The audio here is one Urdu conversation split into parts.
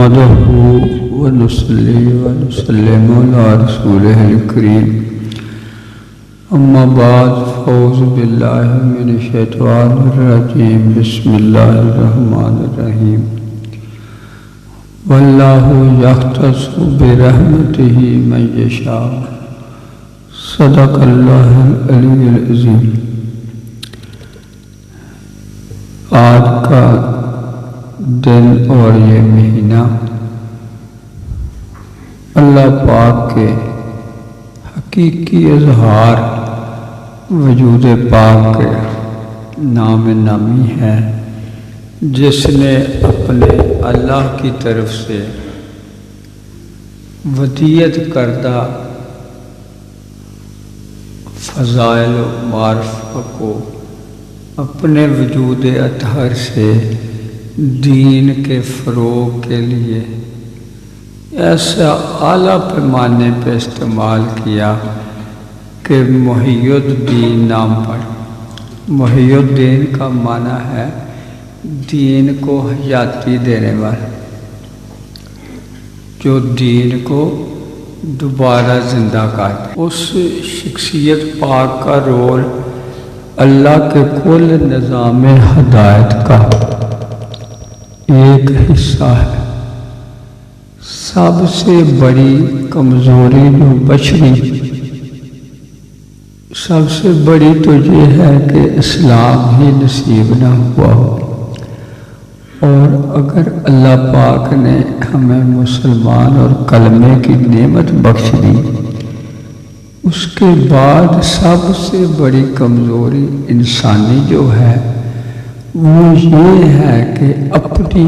نحمده ونصلي ونسلم على رسوله الكريم اما بعد فاعوذ باللہ من الشیطان الرجیم بسم اللہ الرحمن الرحیم واللہ یختص برحمتہ من یشاء صدق اللہ العلی العظیم۔ آج کا دن اور یہ مہینہ اللہ پاک کے حقیقی اظہار وجود پاک کے نام نامی ہے، جس نے اپنے اللہ کی طرف سے ودیعت کردہ فضائل و معرفت کو اپنے وجود اطہر سے دین کے فروغ کے لیے ایسا اعلیٰ پیمانے پہ استعمال کیا کہ محی الدین نام پڑ۔ محی الدین کا معنی ہے دین کو حیاتی دینے والا، جو دین کو دوبارہ زندہ کر دے۔ اس شخصیت پاک کا رول اللہ کے کل نظام ہدایت کا ایک حصہ ہے۔ سب سے بڑی کمزوری جو بشری، سب سے بڑی تو یہ ہے کہ اسلام ہی نصیب نہ ہوا ہو، اور اگر اللہ پاک نے ہمیں مسلمان اور کلمے کی نعمت بخش دی، اس کے بعد سب سے بڑی کمزوری انسانی جو ہے وہ یہ ہے کہ اپنی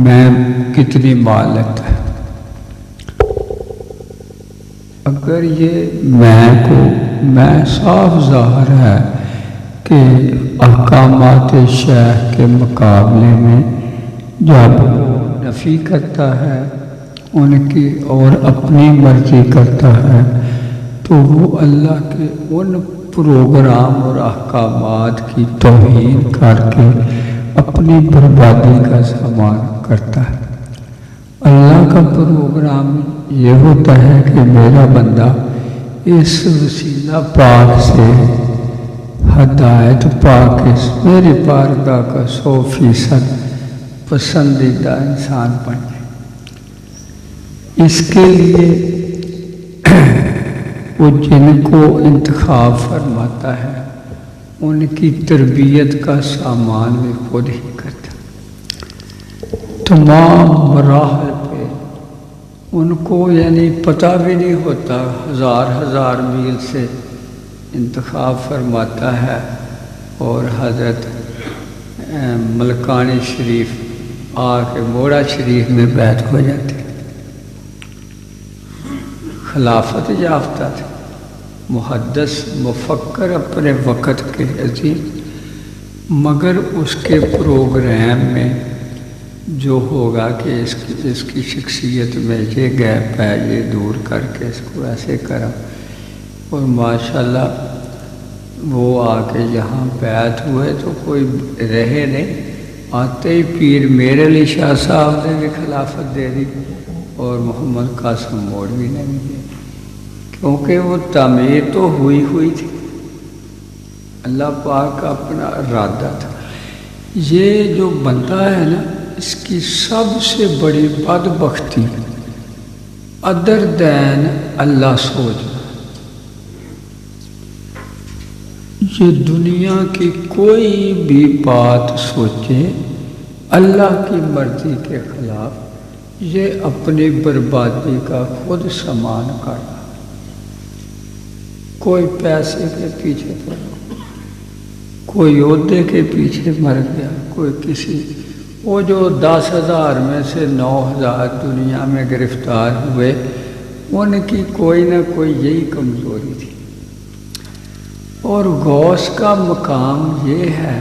میں کتنی مالک ہے۔ اگر یہ میں صاف ظاہر ہے کہ احکامات شیخ کے مقابلے میں جب نفی کرتا ہے ان کی اور اپنی مرضی کرتا ہے، تو وہ اللہ کے ان پروگرام اور احکامات کی توہین کر کے اپنی بربادی کا سامان کرتا ہے۔ اللہ کا پروگرام یہ ہوتا ہے کہ میرا بندہ اس وسیلہ پاک سے ہدایت پاک میرے بارگاہ کا 100% پسندیدہ انسان بن جائے۔ اس کے لیے وہ جن کو انتخاب فرماتا ہے ان کی تربیت کا سامان بھی خود ہی کرتا۔ تمام مراحل پہ ان کو یعنی پتہ بھی نہیں ہوتا، ہزار میل سے انتخاب فرماتا ہے، اور حضرت ملکانی شریف آ کے موڑا شریف میں بیعت ہو جاتے، خلافت یافتہ تھے، محدث مفکر اپنے وقت کے عظیم، مگر اس کے پروگرام میں جو ہوگا کہ اس کی شخصیت میں یہ گیپ ہے، یہ دور کر کے اس کو ایسے کرا، اور ماشاءاللہ وہ آ کے یہاں بیعت ہوئے تو کوئی رہے نہیں، آتے ہی پیر میرے علی شاہ صاحب نے بھی خلافت دے دی اور محمد قاسم موڑوی نے بھی دی، کیونکہ وہ تعمیر تو ہوئی تھی، اللہ پاک کا اپنا ارادہ تھا۔ یہ جو بندہ ہے نا، اس کی سب سے بڑی بدبختی ادر دین اللہ سوچنا۔ یہ دنیا کی کوئی بھی بات سوچے اللہ کی مرضی کے خلاف، یہ اپنی بربادی کا خود سامان کرنا۔ کوئی پیسے کے پیچھے پڑا، کوئی عہدے کے پیچھے مر گیا، کوئی کسی، وہ جو 10,000 میں سے 9,000 دنیا میں گرفتار ہوئے، ان کی کوئی نہ کوئی یہی کمزوری تھی۔ اور غوث کا مقام یہ ہے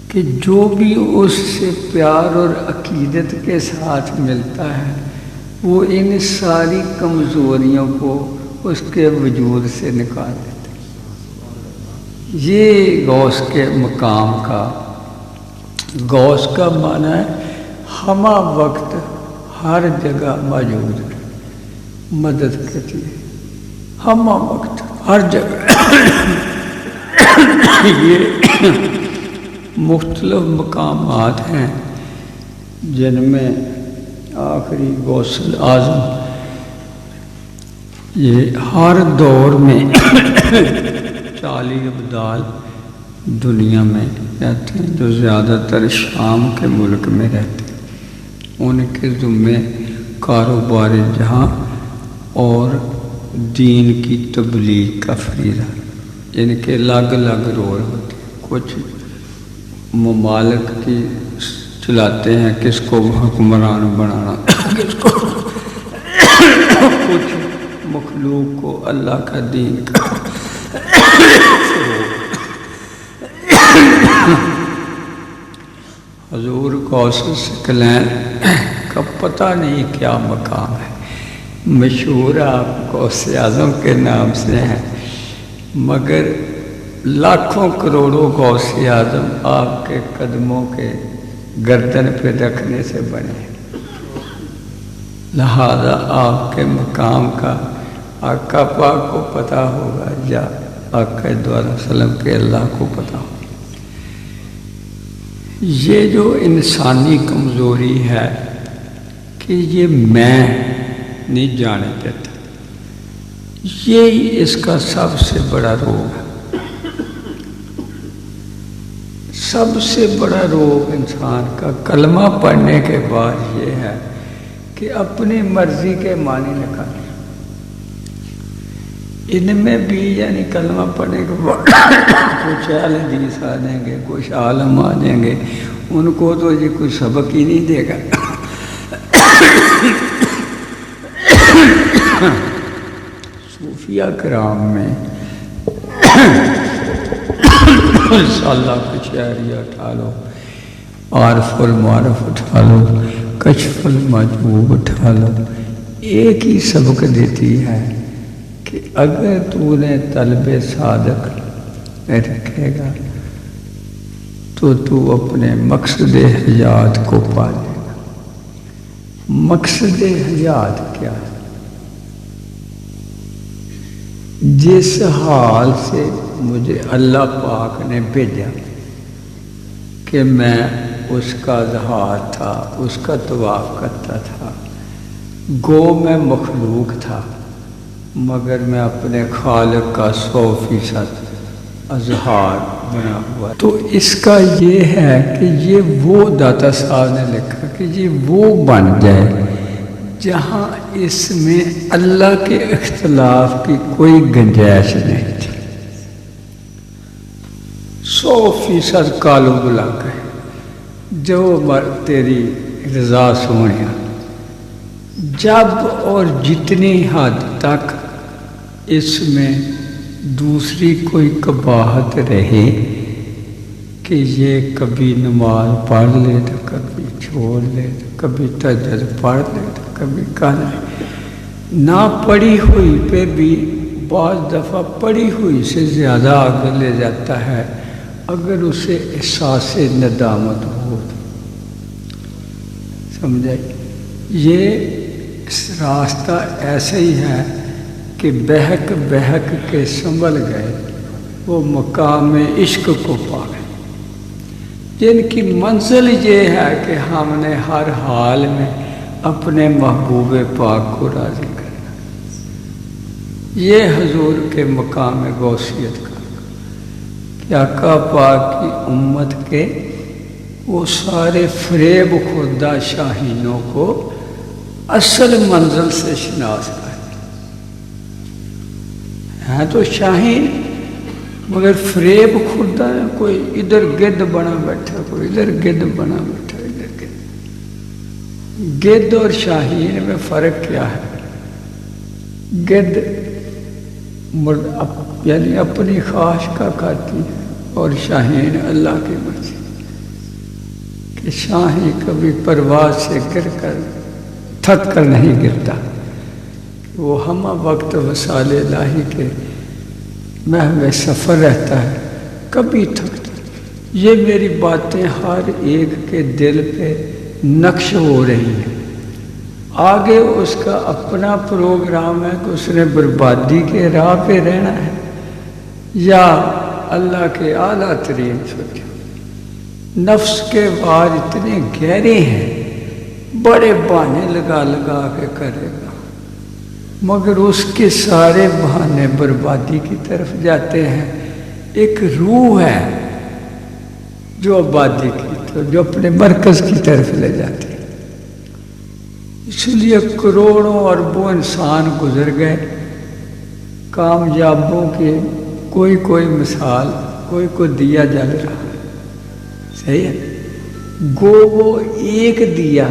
کہ جو بھی اس سے پیار اور عقیدت کے ساتھ ملتا ہے، وہ ان ساری کمزوریوں کو اس کے وجود سے نکال دیتے۔ یہ غوث کے مقام کا، غوث کا معنی ہے ہما وقت ہر جگہ موجود ہے، مدد کرتی ہے ہما وقت ہر جگہ۔ یہ مختلف مقامات ہیں جن میں آخری غوث اعظم یہ ہر دور میں 40 ابدال دنیا میں رہتے ہیں جو زیادہ تر شام کے ملک میں رہتے ہیں، ان کے ذمے کاروبار جہاں اور دین کی تبلیغ کا فریضہ، ان کے الگ الگ رول ہوتے ہیں۔ کچھ ممالک کی چلاتے ہیں، کس کو حکمران بنانا، کس کو کچھ مخلوق کو اللہ کا دین کا حضور غوث ثقلین کا پتہ نہیں کیا مقام ہے، مشہور آپ غوث اعظم کے نام سے ہیں، مگر لاکھوں کروڑوں غوث اعظم آپ کے قدموں کے گردن پہ رکھنے سے بنے ہیں، لہذا آپ کے مقام کا آقا پاک کو پتہ ہوگا یا آقا دو علیہ وسلم کے اللہ کو پتہ ہوگا۔ یہ جو انسانی کمزوری ہے کہ یہ میں نہیں جانے دیتا، یہی اس کا سب سے بڑا روگ ہے۔ سب سے بڑا روگ انسان کا کلمہ پڑھنے کے بعد یہ ہے کہ اپنی مرضی کے معنی نکالیں۔ ان میں بھی یعنی کلمہ پڑھنے کے بعد کچھ اہل حدیث آ جائیں گے، کچھ عالم آ جائیں گے، ان کو تو یہ کوئی سبق ہی نہیں دے گا۔ صوفیہ کرام میں رسالہ کچہریہ اٹھا لو، عارف المعارف اٹھا لو، کشف المحجوب اٹھا لو، ایک ہی سبق دیتی ہے کہ اگر تو نے طلب صادق رکھے گا تو تو اپنے مقصد حیات کو پا لے گا۔ مقصد حیات کیا ہے؟ جس حال سے مجھے اللہ پاک نے بھیجا کہ میں اس کا اظہار تھا، اس کا طواف کرتا تھا، گو میں مخلوق تھا مگر میں اپنے خالق کا 100% اظہار بنا ہوا۔ تو اس کا یہ ہے کہ یہ وہ داتا صاحب نے لکھا کہ یہ وہ بن جائے جہاں اس میں اللہ کے اختلاف کی کوئی گنجائش نہیں تھی، 100% کالو بلا ہے جو تیری رضا سونیا۔ جب اور جتنی حد تک اس میں دوسری کوئی قباحت رہے کہ یہ کبھی نماز پڑھ لے تو کبھی چھوڑ لے تو کبھی تہجد پڑھ لے تو کبھی کہہ لے، نہ پڑھی ہوئی پہ بھی بعض دفعہ پڑھی ہوئی سے زیادہ آگے لے جاتا ہے اگر اسے احساس ندامت ہو۔ سمجھائی؟ یہ راستہ ایسے ہی ہے کہ بہک بہک کے سنبھل گئے، وہ مقام عشق کو پا گئے، جن کی منزل یہ ہے کہ ہم نے ہر حال میں اپنے محبوب پاک کو راضی کرنا۔ یہ حضور کے مقام غوثیت کا کہ آقا پاک کی امت کے وہ سارے فریب خوردہ شاہینوں کو اصل منزل سے شناس کریں۔ ہیں تو شاہین مگر فریب خوردہ ہے، کوئی ادھر گد بنا بیٹھا، کوئی ادھر گد بنا بیٹھا، ادھر گد۔ گد اور شاہین میں فرق کیا ہے؟ گد یعنی اپنی خواہش کا کھاتی ہے اور شاہین اللہ کی مرضی، کہ شاہین کبھی پرواز سے گر کر تھک کر نہیں گرتا، وہ ہمہ وقت وصال الہی کے محو سفر رہتا ہے، کبھی تھکتا۔ یہ میری باتیں ہر ایک کے دل پہ نقش ہو رہی ہیں۔ آگے اس کا اپنا پروگرام ہے کہ اس نے بربادی کے راہ پہ رہنا ہے یا اللہ کے اعلیٰ ترین سوچ۔ نفس کے وار اتنے گہرے ہیں، بڑے بہانے لگا لگا کے کرے گا، مگر اس کے سارے بہانے بربادی کی طرف جاتے ہیں۔ ایک روح ہے جو آبادی کی تو جو اپنے مرکز کی طرف لے جاتی ہے۔ اس لیے کروڑوں اربوں انسان گزر گئے، کامیابوں کے کوئی مثال، کوئی دیا جل رہا ہے، صحیح ہے۔ گو وہ ایک دیا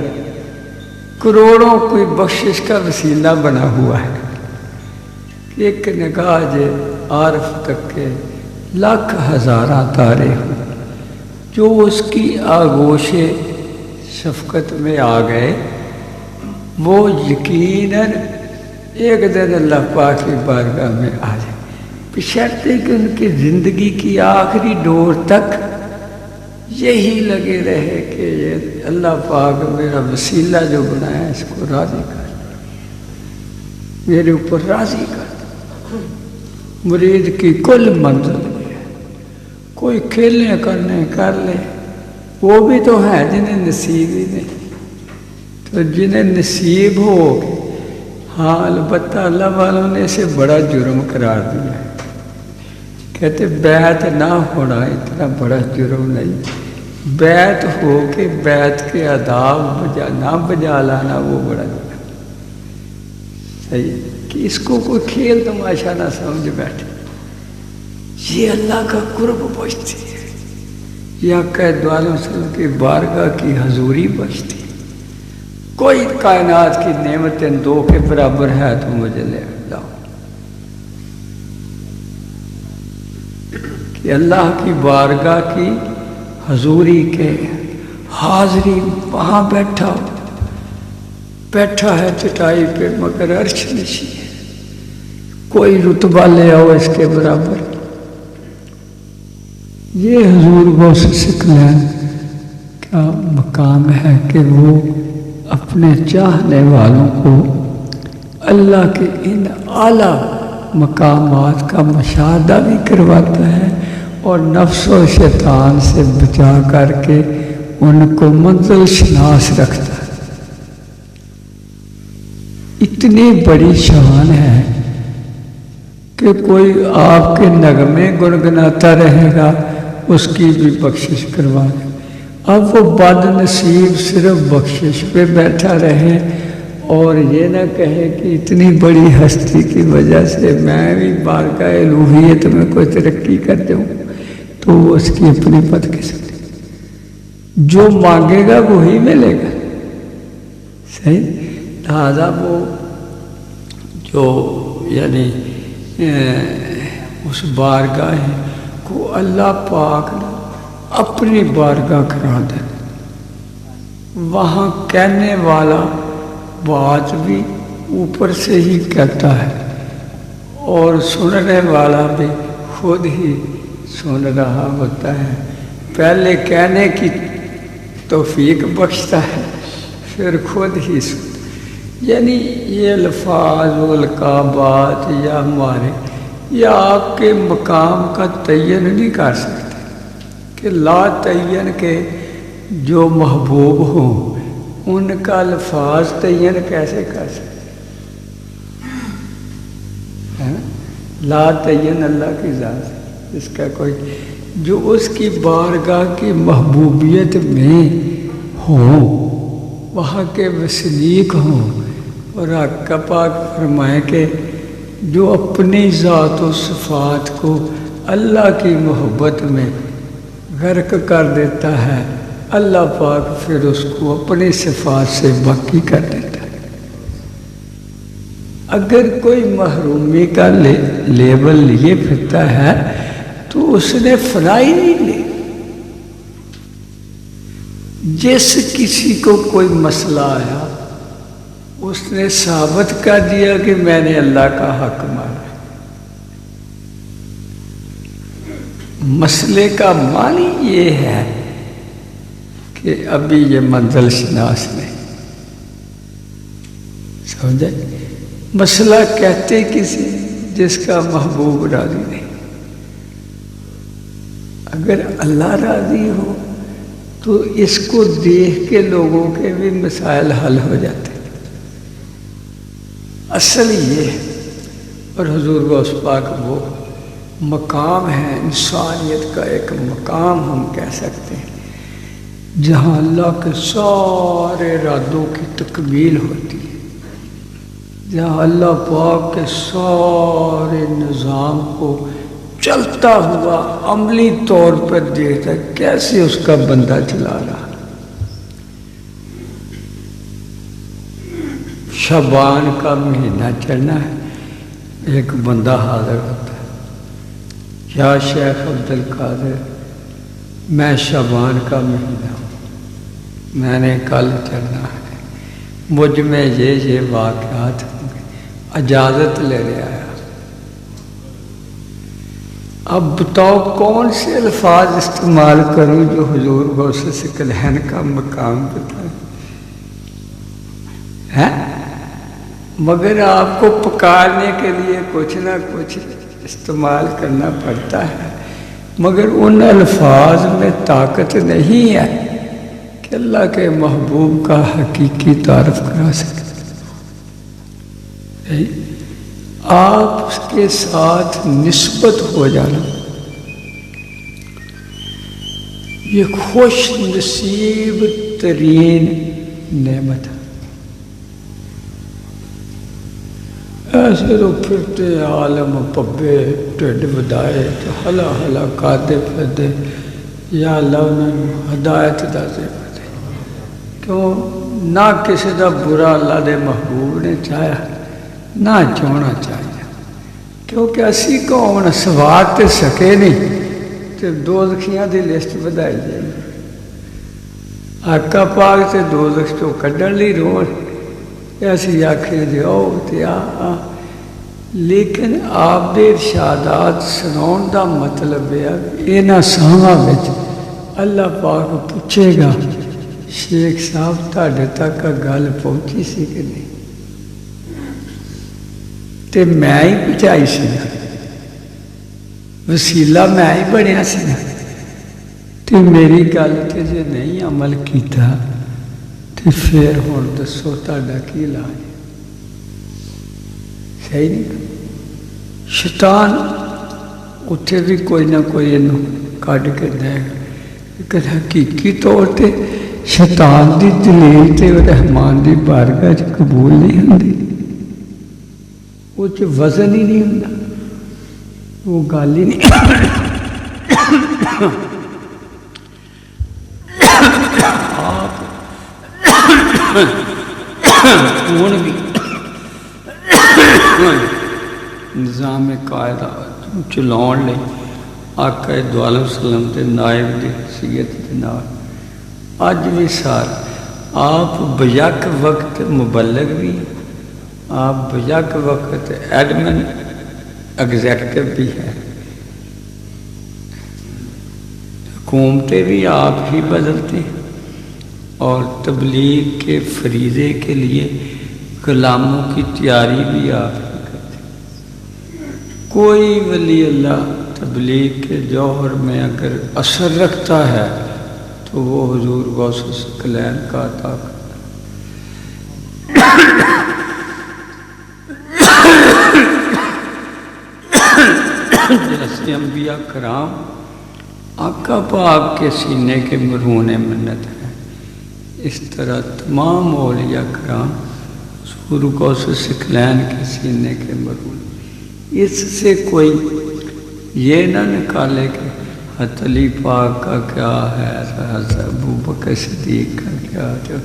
کروڑوں کوئی بخشش کا وسیلہ بنا ہوا ہے۔ ایک نگاہ جے عارف تک کے لاکھ ہزاراں تارے ہو، جو اس کی آغوش شفقت میں آ گئے، وہ یقیناً ایک دن اللہ پاک کی بارگاہ میں آ جائے، بشرطے کہ ان کی زندگی کی آخری ڈور تک یہی لگے رہے کہ یہ اللہ پاک میرا وسیلہ جو بنایا ہے اس کو راضی کر، میرے اوپر راضی کر۔ مرید کی کل منزل یہ ہے، کوئی کھیلنے کرنے کر لے، وہ بھی تو ہے جنہیں نصیب ہی نہیں، تو جنہیں نصیب ہو گئے، ہاں البتہ اللہ والوں نے اسے بڑا جرم قرار دیا ہے۔ کہتے بیعت نہ ہونا اتنا بڑا جرم نہیں، بیعت ہو کے بیعت کے آداب نہ بجا لانا وہ بڑا جرم، صحیح، کہ اس کو کوئی کھیل تماشا نہ سمجھ بیٹھے۔ یہ اللہ کا قرب بچتی ہے، یا قید والوں سے کی بارگاہ کی حضوری بچتی ہے۔ کوئی کائنات کی نعمتیں دو کے برابر ہے تو مجھے لے لاؤ، کہ اللہ کی بارگاہ کی حضوری کے حاضری، وہاں بیٹھا ہے چٹائی پہ مگر عرش نشی ہے، کوئی رتبہ لے آؤ اس کے برابر۔ یہ حضور غوث ثقلین کا مقام ہے کہ وہ اپنے چاہنے والوں کو اللہ کے ان اعلیٰ مقامات کا مشاہدہ بھی کرواتا ہے اور نفس و شیطان سے بچا کر کے ان کو منزل شناس رکھتا ہے۔ اتنی بڑی شان ہے کہ کوئی آپ کے نغمے گنگناتا رہے گا، اس کی بھی بخشش کروا دے۔ اب وہ بد نصیب صرف بخشش پہ بیٹھا رہے اور یہ نہ کہے کہ اتنی بڑی ہستی کی وجہ سے میں بھی بارگاہ الوہیت میں کوئی ترقی کر دوں، تو وہ اس کی اپنی بدقسمتی، جو مانگے گا وہی ملے گا، صحیح۔ لہٰذا وہ جو یعنی اس بارگاہ کو اللہ پاک نے اپنی بارگاہ قرار دے، وہاں کہنے والا بات بھی اوپر سے ہی کہتا ہے اور سننے والا بھی خود ہی سن رہا ہوتا ہے۔ پہلے کہنے کی توفیق بخشتا ہے، پھر خود ہی سن، یعنی یہ الفاظ و القابات یا ہمارے یا آپ کے مقام کا تعین نہیں کر سکتے کہ لا تعین کے جو محبوب ہوں ان کا الفاظ تعین کیسے کر سکتے ہیں؟ لا تعین اللہ کی ذات، اس کا کوئی جو اس کی بارگاہ کی محبوبیت میں ہوں، وہاں کے وسلیک ہوں، اور آقا پاک فرمائے کہ جو اپنی ذات و صفات کو اللہ کی محبت میں غرق کر دیتا ہے، اللہ پاک پھر اس کو اپنی صفات سے باقی کر دیتا ہے۔ اگر کوئی محرومی کا لیبل لیے پھرتا ہے تو اس نے فنائی نہیں لی۔ جس کسی کو کوئی مسئلہ آیا اس نے ثابت کر دیا کہ میں نے اللہ کا حق مانا۔ مسئلے کا معنی یہ ہے کہ ابھی یہ منزل شناس نہیں، سمجھے؟ مسئلہ کہتے کسی جس کا محبوب راضی نہیں۔ اگر اللہ راضی ہو تو اس کو دیکھ کے لوگوں کے بھی مسائل حل ہو جاتے۔ اصل یہ ہے، اور حضور غوث پاک وہ مقام ہے انسانیت کا، ایک مقام ہم کہہ سکتے ہیں جہاں اللہ کے سارے ارادوں کی تکمیل ہوتی ہے، جہاں اللہ پاک کے سارے نظام کو چلتا ہوا عملی طور پر دیکھتا ہے کیسے اس کا بندہ چلا رہا۔ شعبان کا مہینہ چڑھنا ہے، ایک بندہ حاضر ہوتا ہے، یا شیخ عبد القادر میں شعبان کا مہینہ ہوں، میں نے کل چڑھنا ہے، مجھ میں یہ واقعات ہوں گے، اجازت لے لے آیا۔ اب بتاؤ کون سے الفاظ استعمال کروں جو حضور غوث ثقلین کا مقام بتائیں؟ مگر آپ کو پکارنے کے لیے کچھ نہ کچھ استعمال کرنا پڑتا ہے، مگر ان الفاظ میں طاقت نہیں ہے کہ اللہ کے محبوب کا حقیقی تعارف کرا سکے۔ آپ اس کے ساتھ نسبت ہو جانا یہ خوش نصیب ترین نعمت ہے۔ ایسے تو پھرتے عالم پبے ٹھڈ ودائے تو ہلا ہلا کاتے پھرتے، یا اللہ انہیں ہدایت دا ذریعہ دے، کیوں نہ کسی دا برا اللہ دے محبوب نے چاہیا نہ چاہنا چاہیے، کیونکہ اسی قوم سوار تے سکے نہیں تے دوزخیاں دی لسٹ بدائی جائے، آقا پاک تے دوزخ تو کڈن لی رون ایسی آخری دے او تے آ، لیکن آپ دے ارشادات سناؤن دا مطلب ہے اینا ساواں وچ اللہ پاک پوچھے گا شیخ صاحب تہاڈے تک گل پہنچی سی کہ نہیں؟ تے میں ہی پہنچائی سی نا، وسیلہ میں ہی بنیا سی نا، تے میری گل تے جے نہیں عمل کیتا تے پھر ہن دسو تہاڈا کی علاج؟ صحیح نہیں؟ شیطان اتنے بھی کوئی نہ کوئی انہوں کڈ کے دے گا، لیکن حقیقی طور تے شیطان دی دلیل تے رحمان دی بارگاہ چ قبول نہیں ہوندی، وہ وزن ہی نہیں ہوتا، وہ گل ہی نہیں۔ آپ ہوں بھی نظام قاعدہ چلاؤن لئی آقا دو عالم وسلم کے نائب کی حیثیت کے نال اج بھی سار آپ بیک وقت مبلغ بھی، آپ بیک وقت ایڈمن ایگزیکٹو بھی ہے، حکومتیں بھی آپ ہی بدلتے ہیں اور تبلیغ کے فریضے کے لیے غلاموں کی تیاری بھی آپ ہی کرتے ہیں۔ کوئی ولی اللہ تبلیغ کے جوہر میں اگر اثر رکھتا ہے تو وہ حضور غوث ثقلین کا عطا کرتا جیسے انبیاء کرام آقا پاک کے سینے کے مرہون منت ہے، اس طرح تمام اولیاء کرام حضور غوث ثقلین کے سینے کے مرہون۔ اس سے کوئی یہ نہ نکالے کہ حضرت علی پاک کا کیا ہے، حضرت ابو بکر صدیق کا کیا ہے،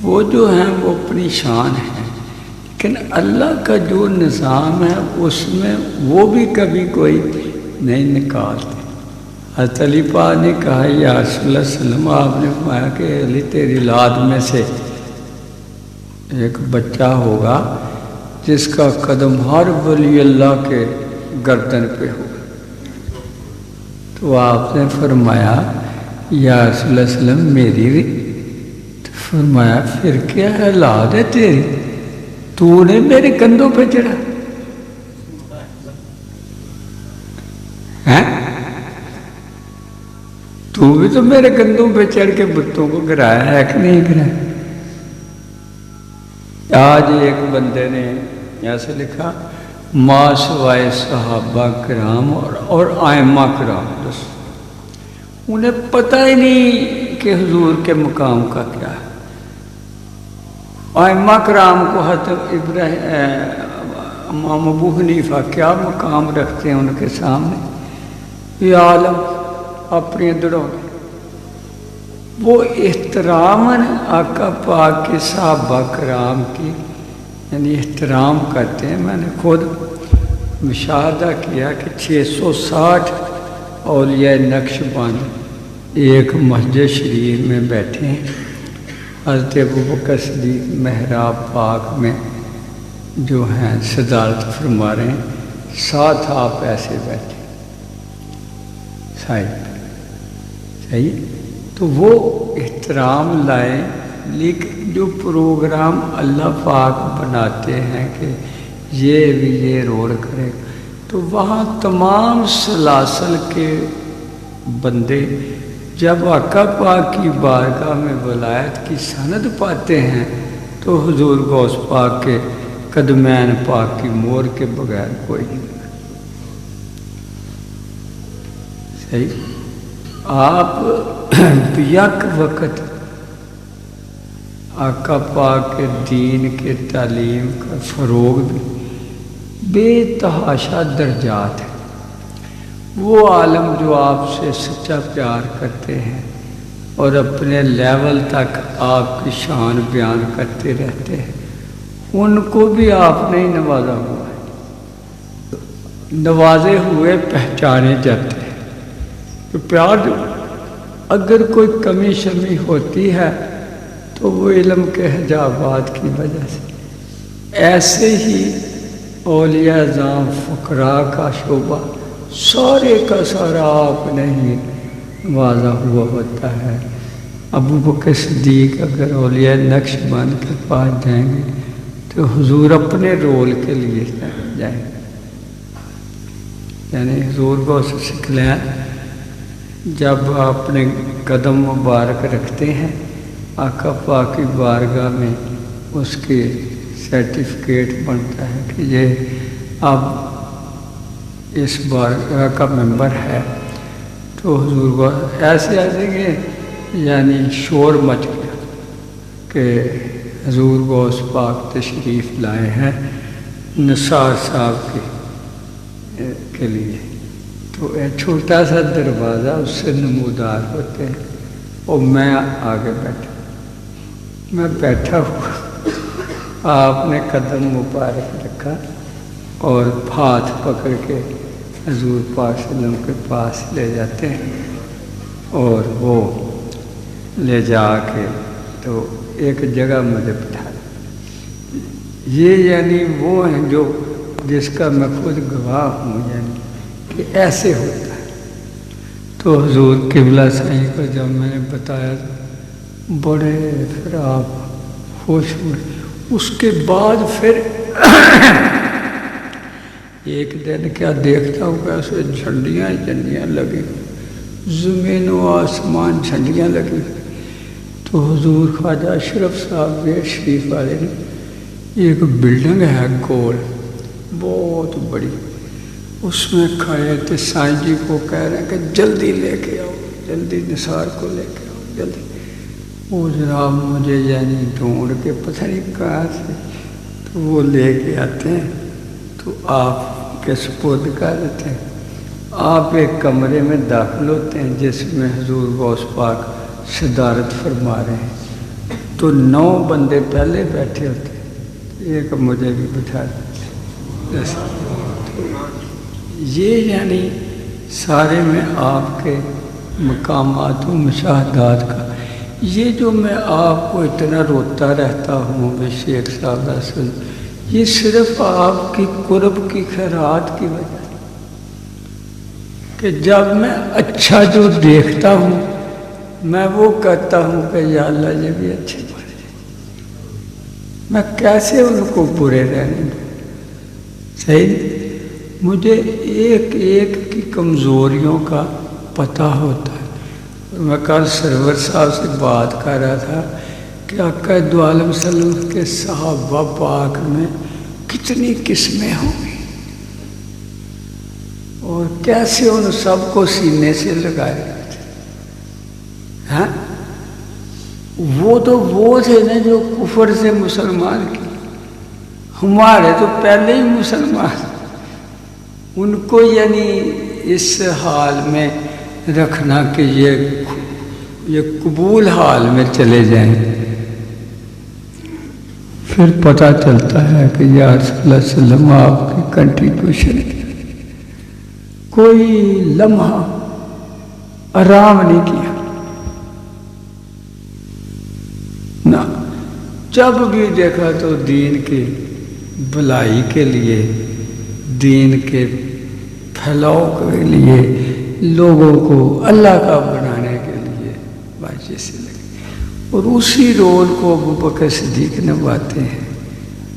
وہ جو ہیں وہ اپنی شان ہے، لیکن اللہ کا جو نظام ہے اس میں وہ بھی کبھی کوئی نہیں نکالتے۔ حضرت علی پاک نے کہا یا رسول اللہ صلی اللہ علیہ وسلم، آپ نے فرمایا کہ علی تیری اولاد میں سے ایک بچہ ہوگا جس کا قدم ہر ولی اللہ کے گردن پہ ہوگا۔ تو آپ نے فرمایا یا رسول اللہ صلی اللہ علیہ وسلم میری بھی؟ تو فرمایا پھر کیا ہے اولاد ہے تیری، تو نے میرے کندھوں پہ چڑھا ہے، تو بھی تو میرے کندھوں پہ چڑھ کے بتوں کو گرایا ہے کہ نہیں گرایا؟ آج ایک بندے نے ایسے لکھا ما سوائے صحابہ کرام اور ائمہ کرام، بس انہیں پتہ ہی نہیں کہ حضور کے مقام کا کیا ہے۔ ائمہ کرام کو حضرت امام ابو حنیفہ کیا مقام رکھتے ہیں ان کے سامنے، یہ عالم اپنی دڑوں میں وہ احتراماً آقا پاک کے صحابہ کرام کی یعنی احترام کرتے ہیں۔ میں نے خود مشاہدہ کیا کہ 660 اولیاء نقش بند ایک مسجد شریف میں بیٹھے ہیں، حضرت ابوبکر صدیق محراب پاک میں جو ہیں صدارت فرما رہے ہیں، ساتھ آپ ایسے بیٹھے صحیح صحیح، تو وہ احترام لائیں۔ لیکن جو پروگرام اللہ پاک بناتے ہیں کہ یہ بھی یہ رول کرے، تو وہاں تمام سلاسل کے بندے جب آقا پاک کی بارگاہ میں ولایت کی سند پاتے ہیں تو حضور غوث پاک کے قدمین پاک کی مور کے بغیر کوئی نہیں۔ صحیح، آپ یک وقت آقا پاک کے دین کے تعلیم کا فروغ بھی بے تحاشا درجات ہے۔ وہ عالم جو آپ سے سچا پیار کرتے ہیں اور اپنے لیول تک آپ کی شان بیان کرتے رہتے ہیں، ان کو بھی آپ نے نوازا ہوا ہے، نوازے ہوئے پہچانے جاتے ہیں۔ تو پیار اگر کوئی کمی شمی ہوتی ہے تو وہ علم کے حجابات کی وجہ سے، ایسے ہی اولیاء اعظام فقراء کا شعبہ سارے کا سارا آپ نے ہی نوازا ہوا ہوتا ہے۔ ابوبکر صدیق اگر اولیاء نقش بند کے پاس جائیں گے تو حضور اپنے رول کے لیے جائیں گے، یعنی حضور کو سکھلائیں جب اپنے قدم مبارک رکھتے ہیں آقا پاک کی بارگاہ میں، اس کے سرٹیفکیٹ بنتا ہے کہ یہ اب اس بارگاہ کا ممبر ہے، تو حضور کو ایسے کہ یعنی شور مچ گیا کہ حضور غوث پاک تشریف لائے ہیں نثار صاحب کے لیے۔ تو ایک چھوٹا سا دروازہ اس سے نمودار ہوتے ہیں، اور میں آگے بیٹھا ہوا، آپ نے قدم مبارک رکھا اور ہاتھ پکڑ کے حضور پاک صلی اللہ علیہ وسلم کے پاس لے جاتے ہیں، اور وہ لے جا کے تو ایک جگہ مجھے بٹھا دیں۔ یہ یعنی وہ ہیں جو جس کا میں خود گواہ ہوں، یعنی کہ ایسے ہوتا ہے۔ تو حضور قبلہ سائیں کو جب میں نے بتایا بڑے پھر آپ خوش ہوئے۔ اس کے بعد پھر ایک دن کیا دیکھتا ہوں کہ ایسے جھنڈیاں لگی، زمین و آسمان جھنڈیاں لگی۔ تو حضور خواجہ اشرف صاحب گیٹ شریف والے نے، ایک بلڈنگ ہے گول بہت بڑی، اس میں کھڑے تھے، سائیں جی کو کہہ رہے ہیں کہ جلدی لے کے آؤ، جلدی نثار کو لے کے آؤ جلدی۔ وہ جناب مجھے یعنی ڈھونڈ کے پتہ نہیں کہاں سے، تو وہ لے کے آتے ہیں تو آپ کے سپرد کر دیتے ہیں۔ آپ ایک کمرے میں داخل ہوتے ہیں جس میں حضور غوث پاک صدارت فرما رہے ہیں، تو 9 بندے پہلے بیٹھے ہوتے ہیں، ایک مجھے بھی بٹھا دیتے ہیں۔ یہ یعنی سارے میں آپ کے مقامات و مشاہدات کا، یہ جو میں آپ کو اتنا روتا رہتا ہوں بے شیخ صاحب اصل، یہ صرف آپ کی قرب کی خیرات کی وجہ کہ جب میں اچھا جو دیکھتا ہوں میں وہ کہتا ہوں کہ یا اللہ یہ بھی اچھے پڑھے، میں کیسے ان کو برے رہنے دوں؟ صحیح، مجھے ایک ایک کی کمزوریوں کا پتہ ہوتا ہے۔ میں کل سرور صاحب سے بات کر رہا تھا کہ آقا دو عالم صلی اللہ علیہ وسلم کے صحابہ پاک میں کتنی قسمیں ہوں گی اور کیسے ان سب کو سینے سے لگائے تھے۔ ہاں، وہ تو وہ تھے نا جو کفر سے مسلمان کی، ہمارے تو پہلے ہی مسلمان، ان کو یعنی اس حال میں رکھنا کہ یہ قبول حال میں چلے جائیں، پھر پتہ چلتا ہے کہ یا رسول اللہ صلی اللہ علیہ وسلم آپ کی کنٹریبیوشن کوئی لمحہ آرام نہیں کیا نہ، جب بھی دیکھا تو دین کی بھلائی کے لیے، دین کے پھیلاؤ کے لیے، لوگوں کو اللہ کا بنانے کے لیے بات سے لگے، اور اسی رول کو ابو بکر صدیق نبھاتے ہیں،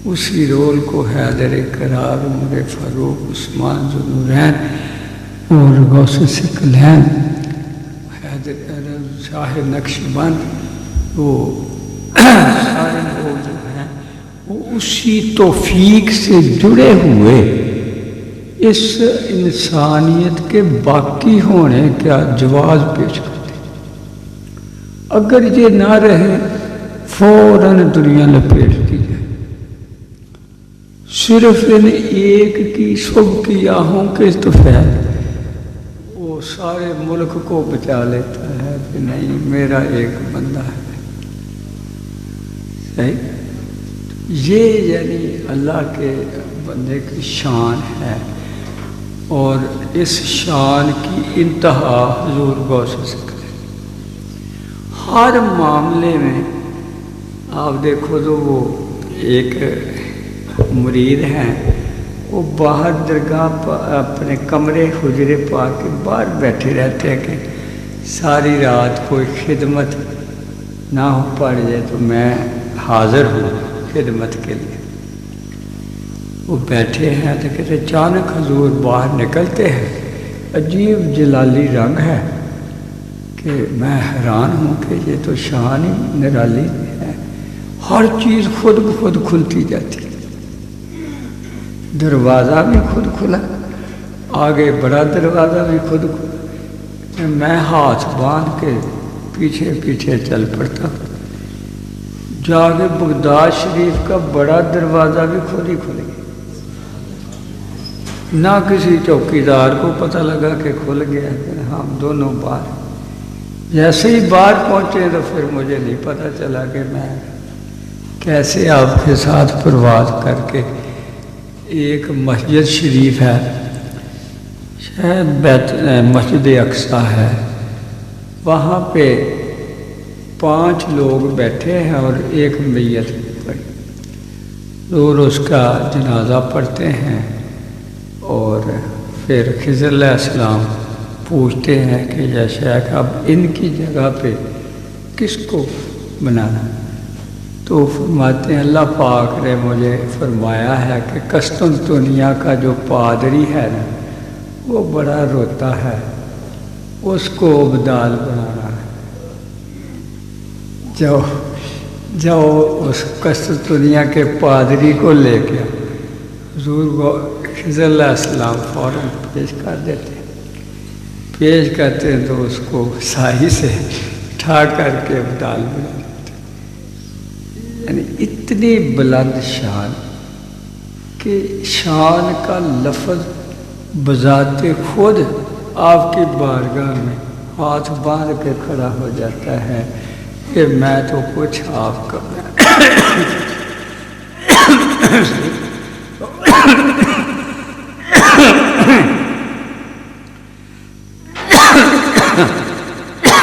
اسی رول کو حیدر کرار، عمر فاروق، عثمان ذو النورین اور غوث ثقلین، شاہ نقشبند، وہ سارے لوگ جو ہیں وہ اسی توفیق سے جڑے ہوئے اس انسانیت کے باقی ہونے کا جواز پیش کرتے ہیں۔ اگر یہ نہ رہے فوراً دنیا لپیٹ دی جائے، صرف ان ایک کی صبح کی آہوں کے توفیق وہ سارے ملک کو بچا لیتا ہے کہ نہیں میرا ایک بندہ ہے۔ صحیح، یہ یعنی اللہ کے بندے کی شان ہے، اور اس شان کی انتہا حضور غوث ثقلین۔ ہر معاملے میں آپ دیکھو تو وہ ایک مرید ہیں، وہ باہر درگاہ اپنے کمرے حجرے پاک کے باہر بیٹھے رہتے ہیں کہ ساری رات کوئی خدمت نہ ہو پڑ جائے تو میں حاضر ہوں خدمت کے لیے۔ وہ بیٹھے ہیں تو کہتے اچانک حضور باہر نکلتے ہیں، عجیب جلالی رنگ ہے کہ میں حیران ہوں کہ یہ تو شان ہی نرالی ہے، ہر چیز خود بخود کھلتی جاتی، دروازہ بھی خود کھلا، آگے بڑا دروازہ بھی خود کھلا، میں ہاتھ باندھ کے پیچھے پیچھے چل پڑتا ہوں، جا کے بغداد شریف کا بڑا دروازہ بھی خود ہی کھل گیا، نہ کسی چوکیدار کو پتہ لگا کہ کھل گیا، ہم دونوں باہر، جیسے ہی باہر پہنچے تو پھر مجھے نہیں پتہ چلا کہ میں کیسے آپ کے ساتھ پرواز کر کے ایک مسجد شریف ہے، شاید مسجد اقصیٰ ہے، وہاں پہ 5 لوگ بیٹھے ہیں اور ایک میت پڑی، اور اس کا جنازہ پڑھتے ہیں، اور پھر خضر علیہ السلام پوچھتے ہیں کہ یا شیخ اب ان کی جگہ پہ کس کو بنانا؟ تو فرماتے ہیں اللہ پاک نے مجھے فرمایا ہے کہ قسطنطنیہ کا جو پادری ہے نا وہ بڑا روتا ہے، اس کو ابدال بنانا ہے، جاؤ اس قسطنطنیہ کے پادری کو لے کے حضور کو خضر علیہ السلام فوراً پیش کر دیتے ہیں، پیش کرتے ہیں تو اس کو ساہی سے اٹھا کر کے ابدال بنا دیتے ہیں۔ یعنی اتنی بلند شان کہ شان کا لفظ بذات خود آپ کی بارگاہ میں ہاتھ باندھ کے کھڑا ہو جاتا ہے کہ میں تو کچھ آپ کا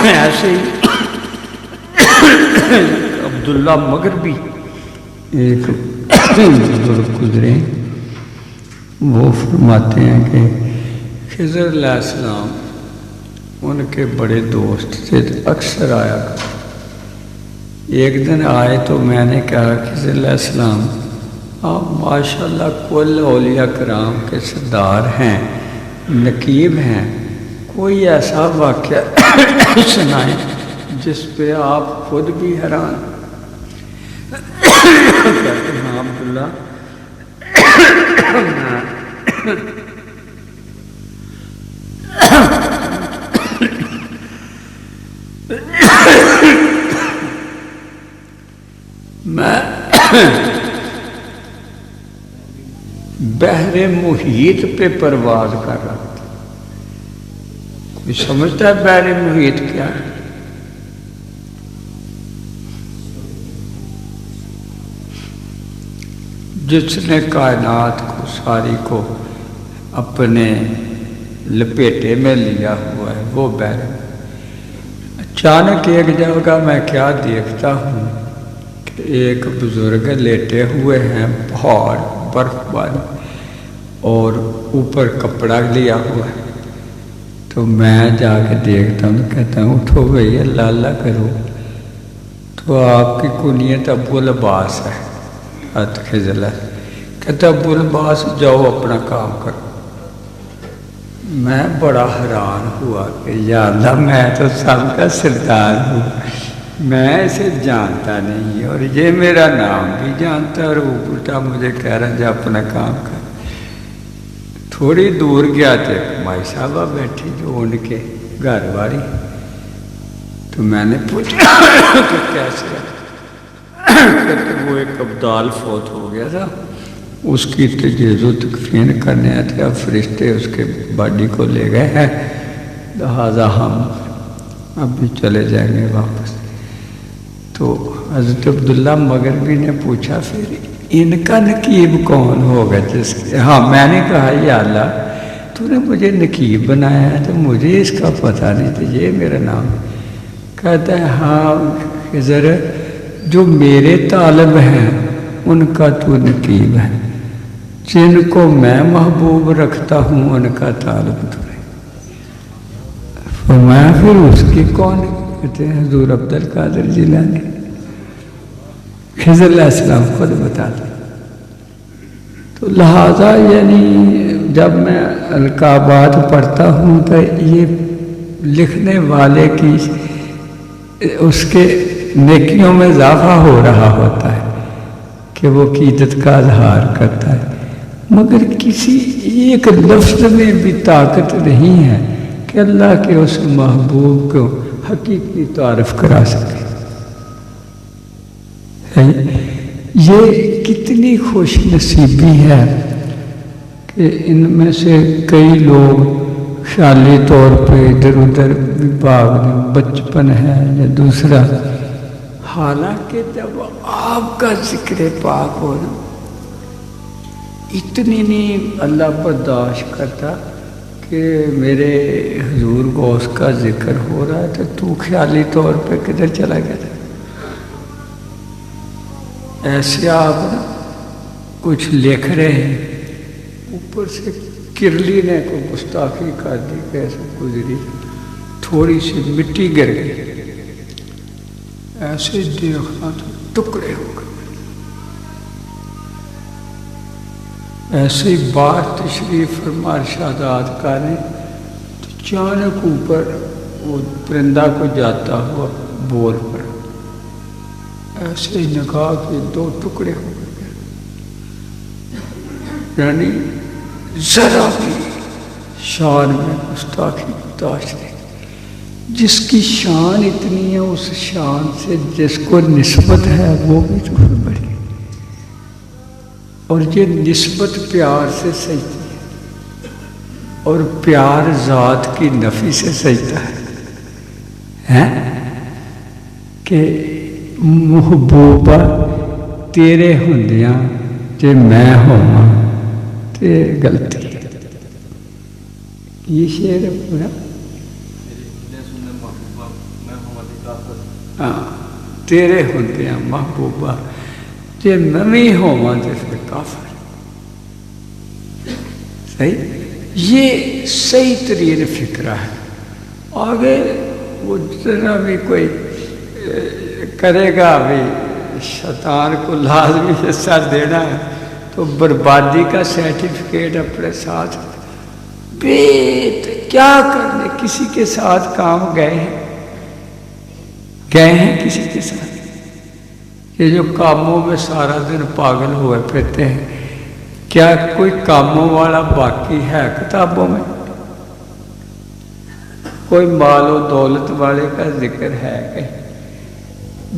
ایسے ہی عبداللہ مغربی ایک بزرگ گزرے، وہ فرماتے ہیں کہ خضر علیہ السلام ان کے بڑے دوست تھے، اکثر آیا کرتے۔ ایک دن آئے تو میں نے کہا خضر علیہ السلام آپ ماشاءاللہ کل اولیاء کرام کے سردار ہیں، نقیب ہیں، کوئی ایسا واقعہ سنائیں جس پہ آپ خود بھی حیران۔ کہتے ہیں ہاں عبداللہ میں بحر محیط پہ پرواز کر رہا تھا۔ کوئی سمجھتا ہے بحر محیط کیا ہے؟ جس نے کائنات کو ساری کو اپنے لپیٹے میں لیا ہوا ہے وہ بحر۔ اچانک ایک جگہ میں کیا دیکھتا ہوں کہ ایک بزرگ لیٹے ہوئے ہیں، پہاڑ برف باری، اور اوپر کپڑا لیا ہوا ہے۔ تو میں جا کے دیکھتا ہوں، کہتا ہوں اٹھو بھائی اللہ اللہ کرو۔ تو آپ کی کنیت ابو العباس ہے، خضر کہتا ابو العباس جاؤ اپنا کام کرو۔ میں بڑا حیران ہوا کہ یا اللہ میں تو سب کا سردار ہوں، میں اسے جانتا نہیں اور یہ میرا نام بھی جانتا اور الٹا مجھے کہہ رہا جا اپنا کام کر۔ تھوڑی دور گیا تھے مائی صاحبہ بیٹھی جو ان کے گھر والی، تو میں نے پوچھا کہ کیسے؟ کہتے وہ ایک ابدال فوت ہو گیا تھا، اس کی تجہیز و تکفین کرنے آئے تھے، اب فرشتے اس کے باڈی کو لے گئے ہیں، لہٰذا ہم اب بھی چلے جائیں گے واپس۔ تو حضرت عبداللہ مغربی نے پوچھا پھر ان کا نقیب کون ہوگا جس کے؟ ہاں میں نے کہا یا اللہ تو نے مجھے نقیب بنایا ہے تو مجھے اس کا پتہ نہیں تھا، یہ میرا نام۔ کہتا ہے ہاں خضر جو میرے طالب ہیں ان کا تو نقیب ہے، جن کو میں محبوب رکھتا ہوں ان کا طالب تو نہیں۔ فرمایا پھر اس کی کون؟ کہتے ہیں حضور عبد القادر جیلانی۔ خضر علیہ السلام خود بتاتے۔ تو لہٰذا یعنی جب میں القابات پڑھتا ہوں تو یہ لکھنے والے کی اس کے نیکیوں میں اضافہ ہو رہا ہوتا ہے کہ وہ عقیدت کا اظہار کرتا ہے، مگر کسی ایک لفظ میں بھی طاقت نہیں ہے کہ اللہ کے اس محبوب کو حقیقی تعارف کرا سکے۔ یہ کتنی خوش نصیبی ہے کہ ان میں سے کئی لوگ خیالی طور پہ ادھر ادھر بھاگ بچپن ہے یا دوسرا، حالانکہ جب آپ کا ذکر پاک ہو نا اتنی نہیں اللہ برداشت کرتا کہ میرے حضور غوث کا ذکر ہو رہا ہے تو خیالی طور پہ کدھر چلا گیا تھا؟ ایسے آپ نا کچھ لکھ رہے ہیں، اوپر سے کرلی نے کوئی گستاخی کر دی، کیسے گزری، تھوڑی سی مٹی گر گئی، ایسے دیکھنا تو ٹکڑے ہو گئے۔ ایسے ہی بار تشریف فرما ارشادات کریں تو اچانک اوپر وہ پرندہ کو جاتا ہوا بول پڑا، ایسے ہی نگاہ کے دو ٹکڑے ہو گئے، یعنی ذرا بھی شان میں گستاخی برداشت نہیں۔ جس کی شان اتنی ہے اس شان سے جس کو نسبت ہے وہ بھی تو بڑی، اور یہ نسبت پیار سے سجتی ہے اور پیار ذات کی نفی سے سجتا ہے کہ محبوبہ تیرے ہوندیاں جے میں ہوواں تے غلطی۔ یہ شعر ہے پورا، ہاں تیرے ہوندیاں محبوبہ جے میں بھی ہوواں تے پھر کافر۔ صحیح، یہ صحیح ترین فکرہ ہے آگے وہ جتنا بھی کوئی کرے گا بھی شیطان کو لازمی حصہ دینا ہے، تو بربادی کا سرٹیفکیٹ اپنے ساتھ بیت کیا کرنے، کسی کے ساتھ کام گئے ہیں کسی کے ساتھ؟ یہ جو کاموں میں سارا دن پاگل ہوئے پھرتے ہیں، کیا کوئی کاموں والا باقی ہے کتابوں میں؟ کوئی مال و دولت والے کا ذکر ہے کہ